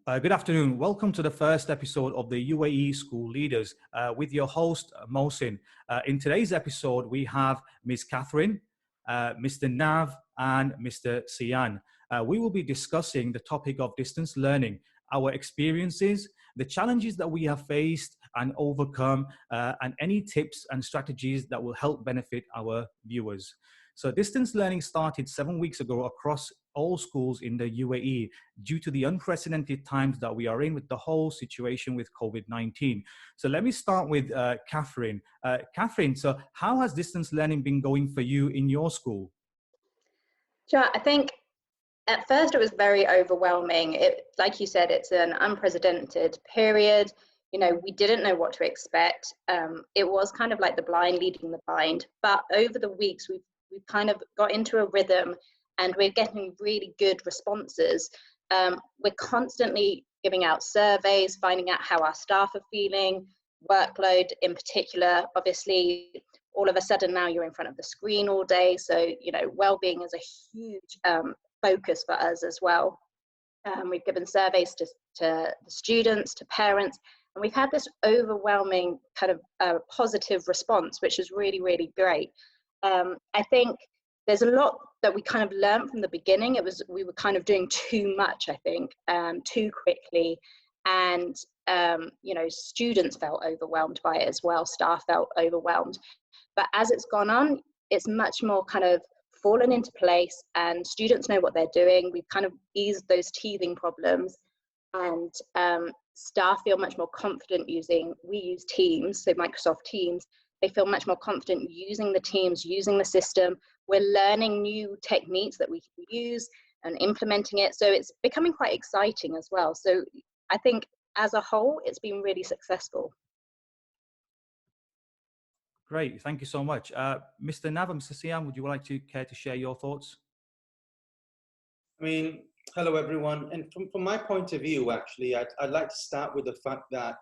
Good afternoon. Welcome to the first episode of the UAE School Leaders with your host, Mohsin. In today's episode, we have Ms. Catherine, Mr. Nav, and Mr. Sian. We will be discussing the topic of distance learning, our experiences, the challenges that we have faced and overcome, and any tips and strategies that will help benefit our viewers. So distance learning started 7 weeks ago across all schools in the UAE due to the unprecedented times that we are in with the whole situation with COVID-19. So let me start with Catherine. Catherine, so how has distance learning been going for you in your school? Sure, I think at first it was very overwhelming. Like you said, it's an unprecedented period. You know, we didn't know what to expect. It was kind of like the blind leading the blind. But over the weeks, we've kind of got into a rhythm and we're getting really good responses. We're constantly giving out surveys, finding out how our staff are feeling, workload in particular. Obviously, all of a sudden now you're in front of the screen all day. So, you know, well-being is a huge focus for us as well. We've given surveys to the students, to parents, and we've had this overwhelming kind of positive response, which is really, really great. I think there's a lot that we kind of learned from the beginning. We were kind of doing too much, I think, too quickly, and you know, students felt overwhelmed by it as well. Staff felt overwhelmed, but as it's gone on, it's much more kind of fallen into place, and students know what they're doing. We've kind of eased those teething problems, and staff feel much more confident we use Teams, so Microsoft Teams. They feel much more confident using the Teams, using the system. We're learning new techniques that we can use and implementing it. So it's becoming quite exciting as well. So I think as a whole, it's been really successful. Great, thank you so much. Mr. Nav and Mr. Sian, would you like to care to share your thoughts? I mean, hello everyone. And from my point of view, actually, I'd like to start with the fact that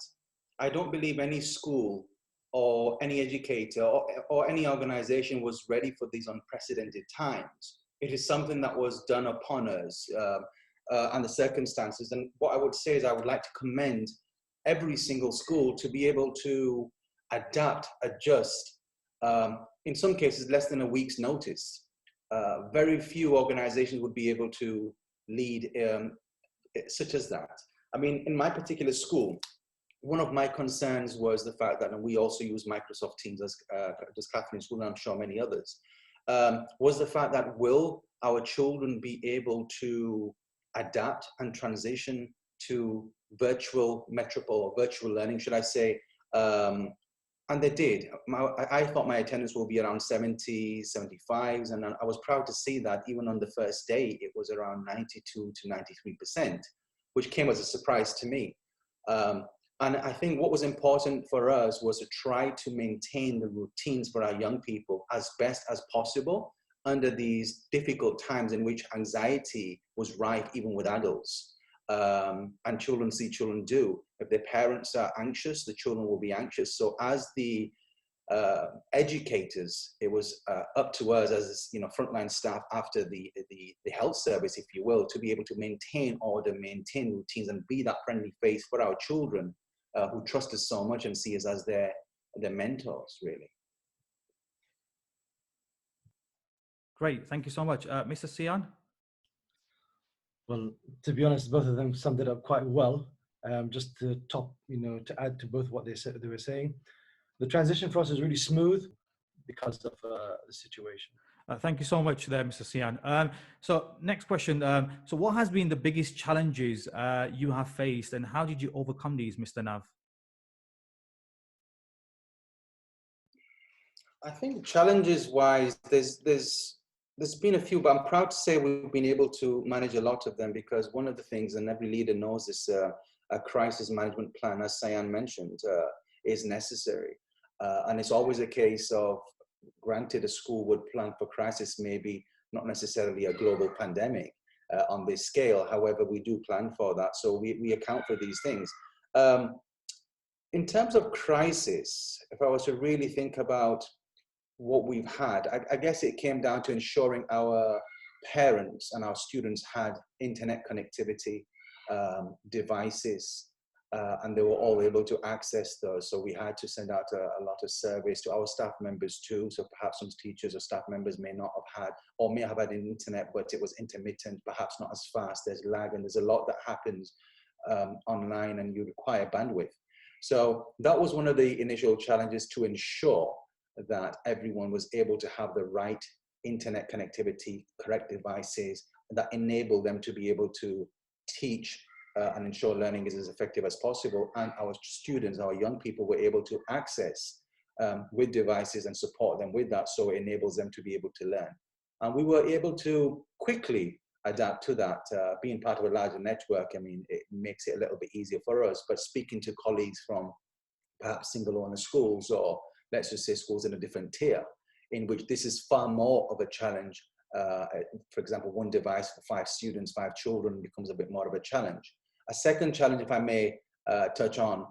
I don't believe any school or any educator or any organization was ready for these unprecedented times. It is something that was done upon us and the circumstances. And what I would say is I would like to commend every single school to be able to adapt, adjust, in some cases less than a week's notice. Very few organizations would be able to lead such as that. I mean, in my particular school, one of my concerns was the fact that, and we also use Microsoft Teams as Catherine's school, and I'm sure many others, was the fact that will our children be able to adapt and transition to virtual metropole or virtual learning, should I say? And they did. I thought my attendance will be around 70, 75s, and I was proud to see that even on the first day, it was around 92 to 93%, which came as a surprise to me. And I think what was important for us was to try to maintain the routines for our young people as best as possible under these difficult times in which anxiety was rife even with adults. And children see children do. If their parents are anxious, the children will be anxious. So as the educators, it was up to us as frontline staff after the health service, if you will, to be able to maintain order, maintain routines, and be that friendly face for our children who trust us so much and see us as their mentors, really. Great, thank you so much. Mr. Sian? Well, to be honest, both of them summed it up quite well. Just to to add to both what they were saying, the transition for us is really smooth because of the situation. Thank you so much there, Mr. Sian. So next question. So what has been the biggest challenges you have faced, and how did you overcome these, Mr. Nav? I think challenges-wise, there's been a few, but I'm proud to say we've been able to manage a lot of them, because one of the things, and every leader knows this, a crisis management plan, as Sian mentioned, is necessary. And it's always a case of, granted, a school would plan for crisis, maybe not necessarily a global pandemic on this scale. However, we do plan for that. So we account for these things. In terms of crisis, if I was to really think about what we've had, I guess it came down to ensuring our parents and our students had internet connectivity. devices, and they were all able to access those. So we had to send out a lot of surveys to our staff members too. So perhaps some teachers or staff members may not have had, or may have had an internet, but it was intermittent, perhaps not as fast. There's lag, and there's a lot that happens online, and you require bandwidth. So that was one of the initial challenges, to ensure that everyone was able to have the right internet connectivity, correct devices that enable them to be able to teach and ensure learning is as effective as possible. And our students, our young people, were able to access with devices and support them with that, so it enables them to be able to learn. And we were able to quickly adapt to that. Being part of a larger network, I mean, it makes it a little bit easier for us. But speaking to colleagues from perhaps single owner schools, or let's just say schools in a different tier, in which this is far more of a challenge. For example, one device for 5 students, 5 children becomes a bit more of a challenge. A second challenge, if I may touch on,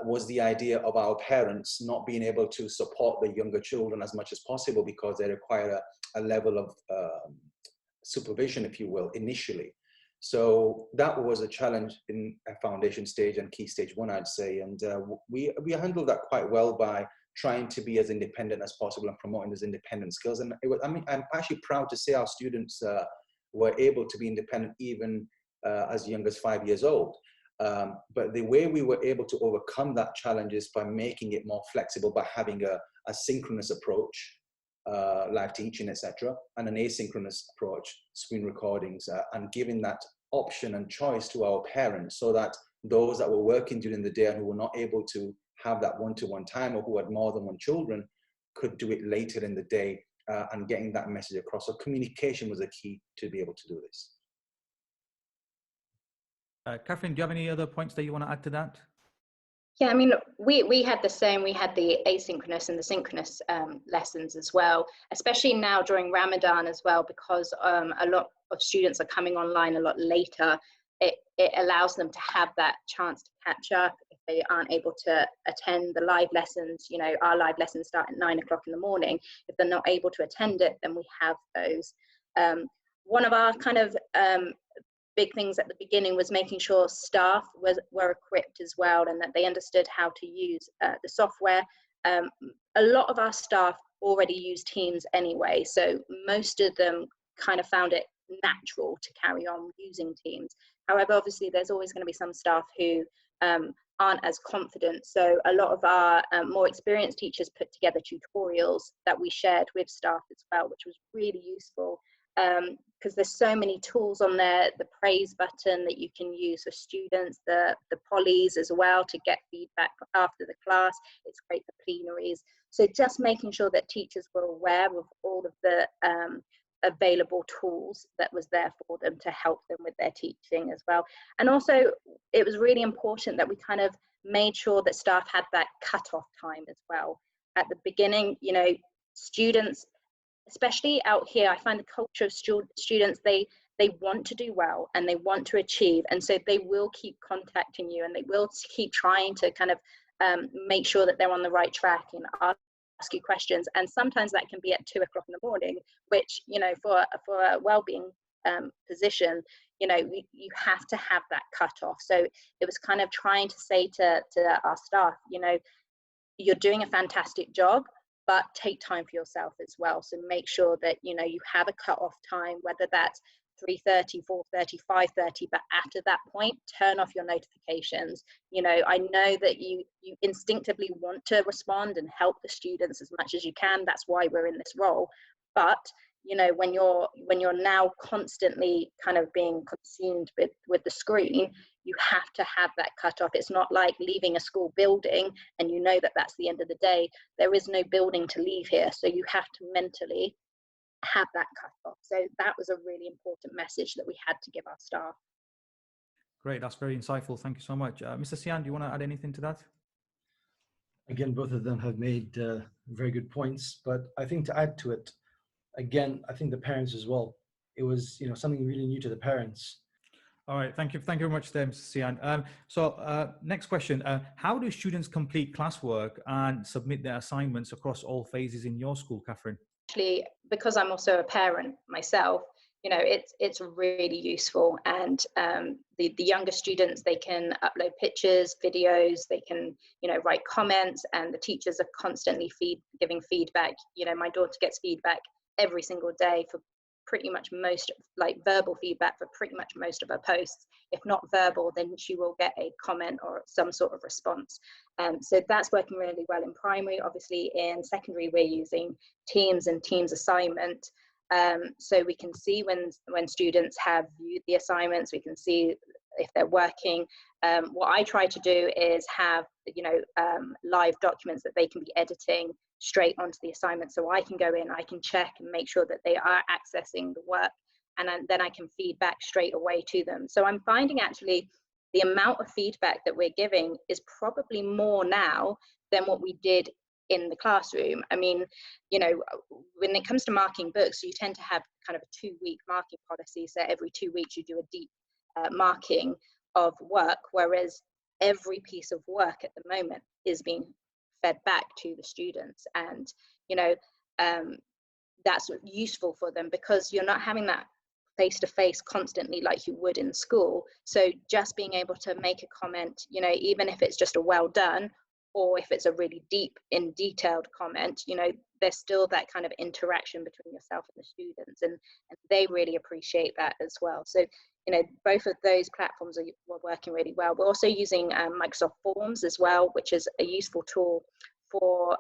was the idea of our parents not being able to support the younger children as much as possible, because they require a level of supervision, if you will, initially. So that was a challenge in a foundation stage and key stage 1, I'd say. And we handled that quite well by trying to be as independent as possible and promoting those independent skills. And I'm actually proud to say our students were able to be independent even as young as 5 years old. But the way we were able to overcome that challenge is by making it more flexible, by having a synchronous approach, live teaching, etc., and an asynchronous approach, screen recordings, and giving that option and choice to our parents, so that those that were working during the day and who were not able to have that one-to-one time, or who had more than one children, could do it later in the day, and getting that message across. So communication was a key to be able to do this. Catherine, do you have any other points that you want to add to that? Yeah, I mean, we had the same. We had the asynchronous and the synchronous lessons as well, especially now during Ramadan as well, because a lot of students are coming online a lot later. It allows them to have that chance to catch up if they aren't able to attend the live lessons. You know, our live lessons start at 9 o'clock in the morning. If they're not able to attend it, then we have those. One of our kind of big things at the beginning was making sure staff were equipped as well, and that they understood how to use the software. A lot of our staff already use Teams anyway, so most of them kind of found it natural to carry on using Teams. However, obviously there's always going to be some staff who aren't as confident, so a lot of our more experienced teachers put together tutorials that we shared with staff as well, which was really useful. Because there's so many tools on there, the praise button that you can use for students, the pollies as well to get feedback after the class. It's great for plenaries. So just making sure that teachers were aware of all of the available tools that was there for them to help them with their teaching as well. And also it was really important that we kind of made sure that staff had that cutoff time as well. At the beginning, you know, students, especially out here, I find the culture of students, they want to do well and they want to achieve, and so they will keep contacting you and they will keep trying to kind of make sure that they're on the right track and ask you questions. And sometimes that can be at 2 o'clock in the morning, which, you know, for a well-being position, you know, you have to have that cutoff. So it was kind of trying to say to our staff, you know, you're doing a fantastic job, but take time for yourself as well. So make sure that, you know, you have a cut-off time, whether that's 3:30, 4:30, 5:30, but after that point, turn off your notifications. You know, I know that you instinctively want to respond and help the students as much as you can. That's why we're in this role. But, you know, when you're now constantly kind of being consumed with the screen, you have to have that cutoff. It's not like leaving a school building and you know that that's the end of the day. There is no building to leave here. So you have to mentally have that cutoff. So that was a really important message that we had to give our staff. Great, that's very insightful. Thank you so much. Mr. Sian, do you want to add anything to that? Again, both of them have made very good points, but I think to add to it, again, I think the parents as well, it was, you know, something really new to the parents. All right, thank you very much, Mr. Sian. So next question, how do students complete classwork and submit their assignments across all phases in your school, Catherine? Actually, because I'm also a parent myself, you know, it's really useful. And the younger students, they can upload pictures, videos, they can, you know, write comments, and the teachers are constantly giving feedback. You know, my daughter gets feedback every single day for pretty much most, like verbal feedback for pretty much most of her posts. If not verbal, then she will get a comment or some sort of response. So that's working really well in primary. Obviously in secondary, we're using Teams and Teams assignment. So we can see when students have viewed the assignments, we can see if they're working. What I try to do is have, you know, live documents that they can be editing straight onto the assignment, so I can go in, I can check and make sure that they are accessing the work, and then I can feed back straight away to them. So I'm finding actually the amount of feedback that we're giving is probably more now than what we did in the classroom. I mean, you know, when it comes to marking books, you tend to have kind of a 2-week marking policy. So every 2 weeks you do a deep marking of work, whereas every piece of work at the moment is being fed back to the students. And, you know, that's useful for them because you're not having that face-to-face constantly like you would in school. So just being able to make a comment, you know, even if it's just a well done, or if it's a really deep in detailed comment, you know, there's still that kind of interaction between yourself and the students, and they really appreciate that as well. So, you know, both of those platforms were working really well. We're also using Microsoft Forms as well, which is a useful tool for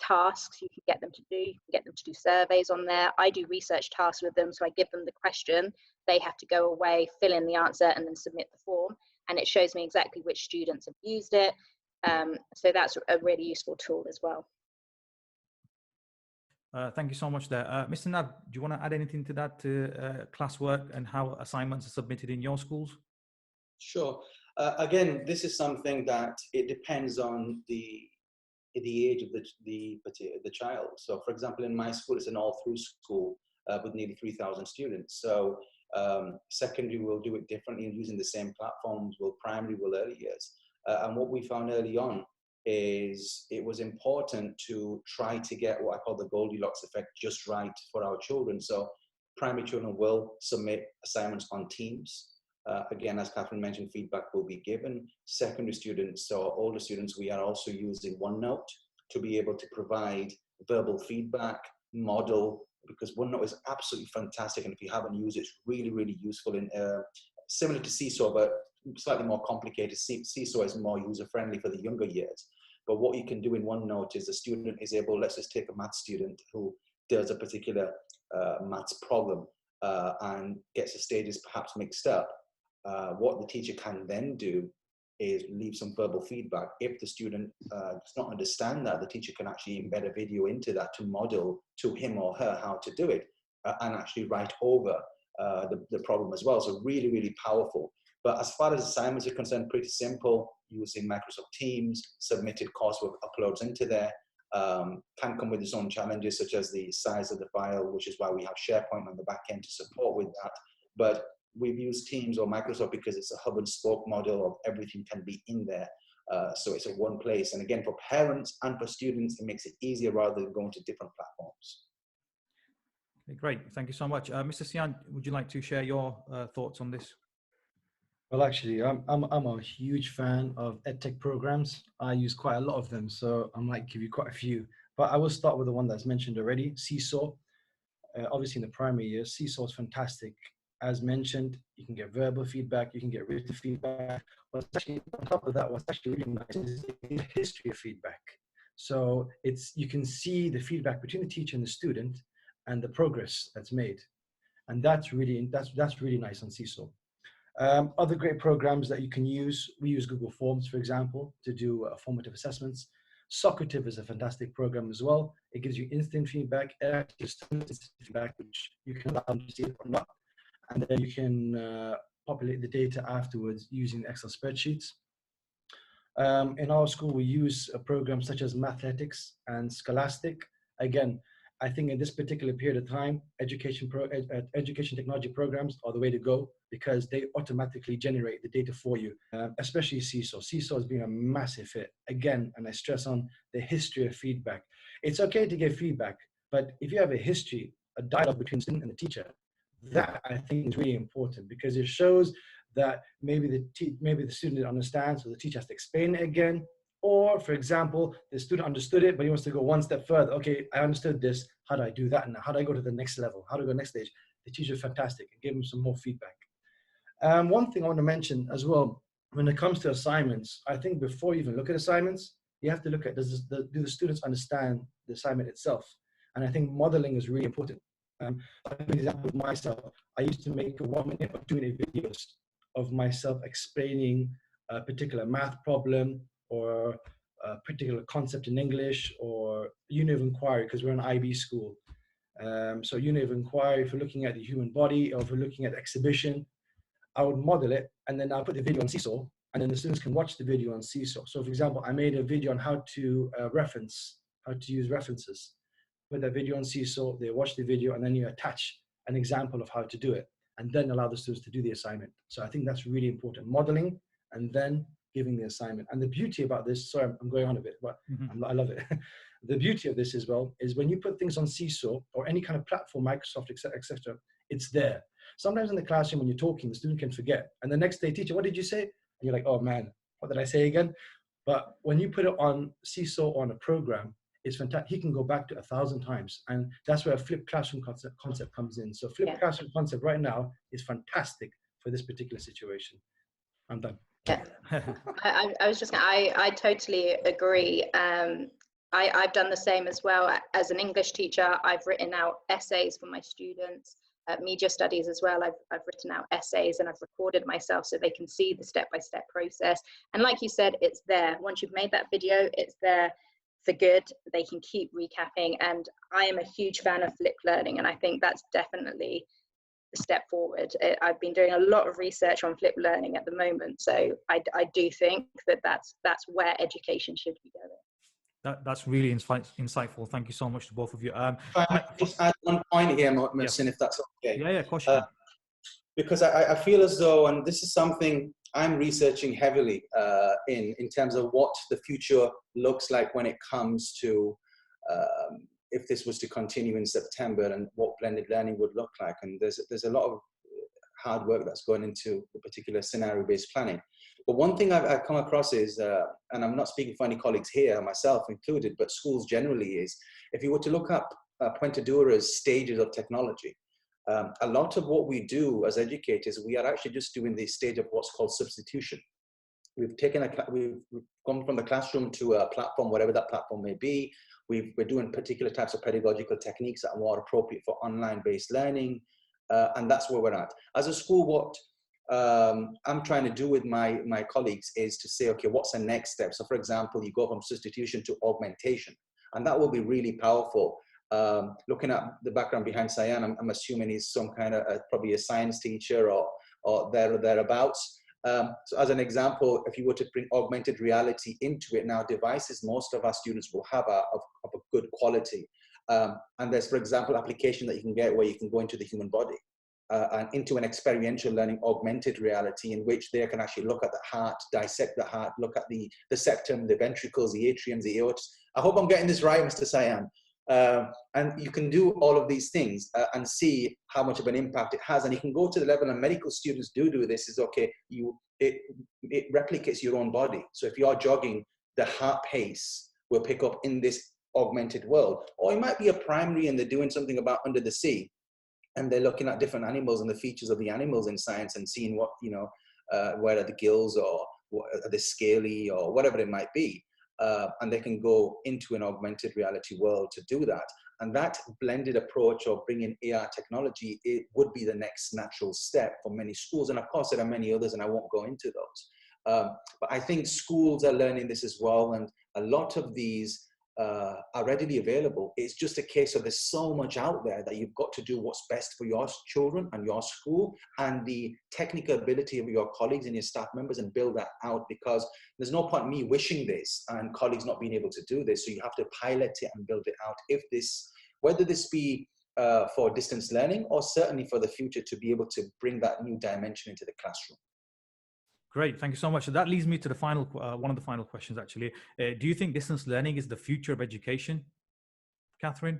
tasks you can get them to do. You can get them to do surveys on there. I do research tasks with them, so I give them the question, they have to go away, fill in the answer, and then submit the form, and it shows me exactly which students have used it. So that's a really useful tool as well. Thank you so much there. Mr. Nav, do you want to add anything to that, to Classwork and how assignments are submitted in your schools? Sure. Again, this is something that it depends on the age of the child. So, for example, in my school, it's an all-through school with nearly 3,000 students. So, secondary will do it differently using the same platforms. Will primary, will early years. And what we found early on is it was important to try to get what I call the Goldilocks effect just right for our children. So primary children will submit assignments on Teams. Again, as Catherine mentioned, feedback will be given. Secondary students, so older students, we are also using OneNote to be able to provide verbal feedback, model, because OneNote is absolutely fantastic. And if you haven't used it, it's really, really useful in similar to Seesaw, but slightly more complicated. Seesaw is more user-friendly for the younger years. But what you can do in OneNote is the student is able, let's just take a maths student who does a particular maths problem and gets the stages perhaps mixed up. What the teacher can then do is leave some verbal feedback. If the student does not understand that, the teacher can actually embed a video into that to model to him or her how to do it and actually write over the problem as well. So really, really powerful. But as far as assignments are concerned, pretty simple, using Microsoft Teams, submitted coursework uploads into there. Can come with its own challenges, such as the size of the file, which is why we have SharePoint on the back end to support with that. But we've used Teams or Microsoft because it's a hub and spoke model of everything can be in there. So it's a one place. And again, for parents and for students, it makes it easier rather than going to different platforms. Okay, great. Thank you so much. Mr. Sian, would you like to share your thoughts on this? Well, actually, I'm a huge fan of EdTech programs. I use quite a lot of them, so I might give you quite a few. But I will start with the one that's mentioned already, Seesaw. Obviously, in the primary years, Seesaw is fantastic. As mentioned, you can get verbal feedback, you can get written feedback. What's actually on top of that, what's actually really nice is the history of feedback. So you can see the feedback between the teacher and the student and the progress that's made, and that's really nice on Seesaw. Other great programs that you can use, we use Google Forms, for example, to do formative assessments. Socrative is a fantastic program as well. It gives you instant feedback, instant feedback, which you can allow them to see it or not. And then you can populate the data afterwards using Excel spreadsheets. In our school, we use programs such as Mathletics and Scholastic. Again, I think in this particular period of time, education technology programs are the way to go because they automatically generate the data for you, especially Seesaw. Seesaw has been a massive hit. Again, and I stress on the history of feedback. It's okay to give feedback, but if you have a history, a dialogue between the student and the teacher, that I think is really important, because it shows that maybe the student understands, so the teacher has to explain it again. Or, for example, the student understood it, but he wants to go one step further. Okay, I understood this. How do I do that now? How do I go to the next level? How do I go next stage? The teacher is fantastic and give him some more feedback. One thing I want to mention as well, when it comes to assignments, I think before you even look at assignments, you have to look at, do the students understand the assignment itself? And I think modeling is really important. For example, with myself, I used to make 1 minute or 2 minute videos of myself explaining a particular math problem or a particular concept in English or unit of inquiry, because we're an IB school. So unit of inquiry, if we're looking at the human body or if we're looking at exhibition, I would model it and then I'll put the video on Seesaw, and then the students can watch the video on Seesaw. So for example, I made a video on how to how to use references. Put that video on Seesaw, they watch the video, and then you attach an example of how to do it, and then allow the students to do the assignment. So I think that's really important, modeling and then giving the assignment. And the beauty about this, sorry, I'm going on a bit, but I love it. The beauty of this as well is when you put things on Seesaw or any kind of platform, Microsoft, etc., it's there. Sometimes in the classroom when you're talking, the student can forget. And the next day, teacher, what did you say? And you're like, oh man, what did I say again? But when you put it on Seesaw or on a program, it's fantastic. He can go back to 1,000 times. And that's where a flipped classroom concept comes in. So flipped classroom concept right now is fantastic for this particular situation. I'm done. Yeah, I was just I totally agree. I've done the same as well. As an English teacher, I've written out essays for my students. Media studies as well, I've written out essays and I've recorded myself so they can see the step-by-step process. And like you said, it's there. Once you've made that video, it's there for good. They can keep recapping. And I am a huge fan of flipped learning, and I think that's definitely the step forward. I've been doing a lot of research on flipped learning at the moment, so I do think that's where education should be going. That's really insightful. Thank you so much to both of you. If I might just add one point here, Mohsin, if that's okay. Yeah, of course you can. Because I feel as though, and this is something I'm researching heavily in terms of what the future looks like when it comes to if this was to continue in September and what blended learning would look like. And there's a lot of hard work that's going into the particular scenario-based planning. But one thing I've come across is, and I'm not speaking for any colleagues here, myself included, but schools generally, is if you were to look up Puente Dura's stages of technology, a lot of what we do as educators, we are actually just doing the stage of what's called substitution. We've gone from the classroom to a platform, whatever that platform may be. We're doing particular types of pedagogical techniques that are more appropriate for online-based learning, and that's where we're at. As a school, what I'm trying to do with my colleagues is to say, okay, what's the next step? So for example, you go from substitution to augmentation, and that will be really powerful. Looking at the background behind Sayan, I'm assuming he's some kind of probably a science teacher or thereabouts. So as an example, if you were to bring augmented reality into it, now devices most of our students will have of a good quality. And there's, for example, application that you can get where you can go into the human body and into an experiential learning augmented reality in which they can actually look at the heart, dissect the heart, look at the septum, the ventricles, the atriums, the aortas. I hope I'm getting this right, Mr. Sayan. And you can do all of these things and see how much of an impact it has. And you can go to the level, and medical students do this, is okay, it replicates your own body. So if you're jogging, the heart pace will pick up in this augmented world. Or it might be a primary and they're doing something about under the sea, and they're looking at different animals and the features of the animals in science and seeing what, where are the gills or are they scaly or whatever it might be. And they can go into an augmented reality world to do that. And that blended approach of bringing AR technology, it would be the next natural step for many schools. And of course, there are many others, and I won't go into those. But I think schools are learning this as well. And a lot of these are readily available. It's just a case of there's so much out there that you've got to do what's best for your children and your school and the technical ability of your colleagues and your staff members, and build that out, because there's no point me wishing this and colleagues not being able to do this. So you have to pilot it and build it out. Whether this be for distance learning or certainly for the future to be able to bring that new dimension into the classroom. Great, thank you so much. So that leads me to the final, one of the final questions, actually. Do you think distance learning is the future of education, Catherine?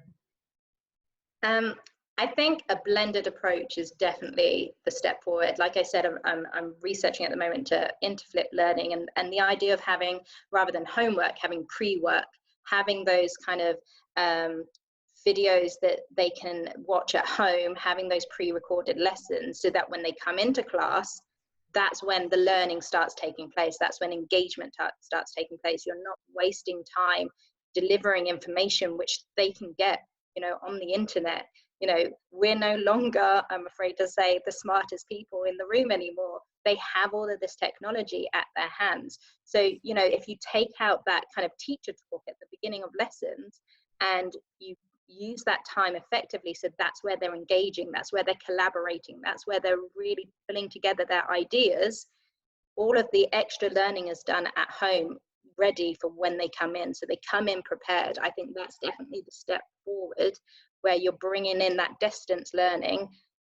I I think a blended approach is definitely the step forward. Like I said, I'm researching at the moment into flipped learning, and the idea of having, rather than homework, having pre-work, having those kind of videos that they can watch at home, having those pre-recorded lessons, so that when they come into class, that's when the learning starts taking place. That's when engagement starts taking place. You're not wasting time delivering information which they can get, on the internet. We're no longer, I'm afraid to say, the smartest people in the room anymore. They have all of this technology at their hands. So, if you take out that kind of teacher talk at the beginning of lessons and you use that time effectively, so that's where they're engaging, that's where they're collaborating, that's where they're really pulling together their ideas, all of the extra learning is done at home, ready for when they come in. So they come in prepared. I think that's definitely the step forward, where you're bringing in that distance learning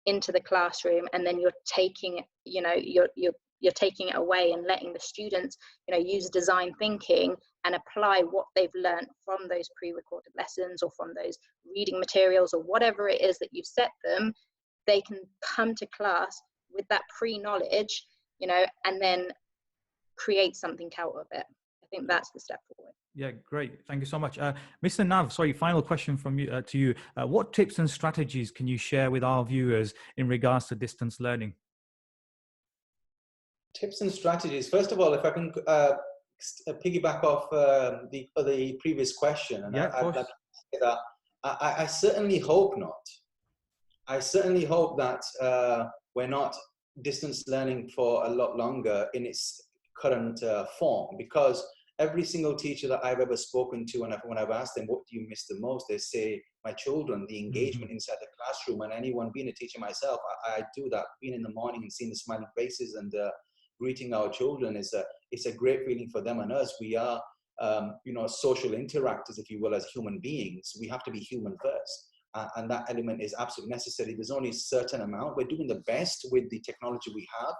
into the classroom, and then you're taking, you're taking it away and letting the students, use design thinking and apply what they've learned from those pre-recorded lessons or from those reading materials or whatever it is that you've set them. They can come to class with that pre-knowledge, and then create something out of it. I think that's the step forward. Yeah, great. Thank you so much. Mr. Nav, sorry, final question from you to you. What tips and strategies can you share with our viewers in regards to distance learning? Tips and strategies. First of all, if I can piggyback off the previous question, and yeah, I'd like to say that I certainly hope not. I certainly hope that we're not distance learning for a lot longer in its current form, because every single teacher that I've ever spoken to, and when I've asked them, what do you miss the most? They say, my children, the engagement inside the classroom. And anyone, being a teacher myself, I do that. Being in the morning and seeing the smiling faces and greeting our children it's a great feeling for them and us. We are, social interactors, if you will, as human beings. We have to be human first. And that element is absolutely necessary. There's only a certain amount. We're doing the best with the technology we have.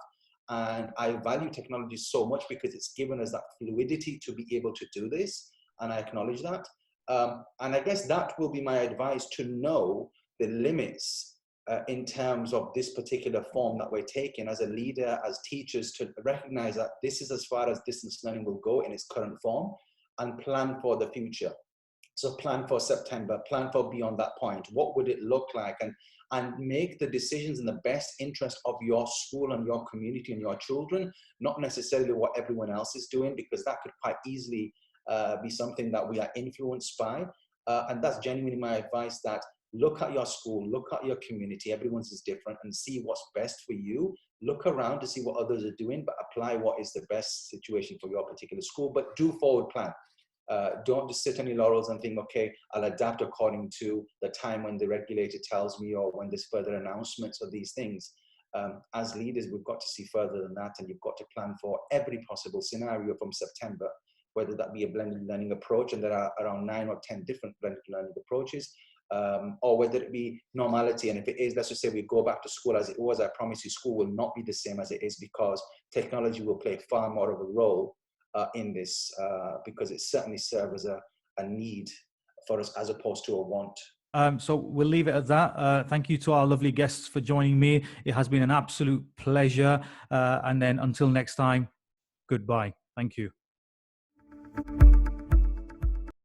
And I value technology so much because it's given us that fluidity to be able to do this. And I acknowledge that. And I guess that will be my advice, to know the limits in terms of this particular form that we're taking as a leader, as teachers, to recognize that this is as far as distance learning will go in its current form, and plan for the future. So plan for September, plan for beyond that point. What would it look like? And make the decisions in the best interest of your school and your community and your children, not necessarily what everyone else is doing, because that could quite easily be something that we are influenced by. And that's genuinely my advice, that look at your school, look at your community, everyone's is different, and see what's best for you. Look around to see what others are doing, but apply what is the best situation for your particular school, but do forward plan. Don't just sit on your laurels and think, okay, I'll adapt according to the time when the regulator tells me, or when there's further announcements of these things. As leaders, we've got to see further than that, and you've got to plan for every possible scenario from September, whether that be a blended learning approach, and there are around 9 or 10 different blended learning approaches, or whether it be normality. And if it is, let's just say we go back to school as it was, I promise you school will not be the same as it is, because technology will play far more of a role in this, because it certainly serves as a need for us as opposed to a want. So we'll leave it at that. Thank you to our lovely guests for joining me. It has been an absolute pleasure. And then until next time, goodbye. Thank you.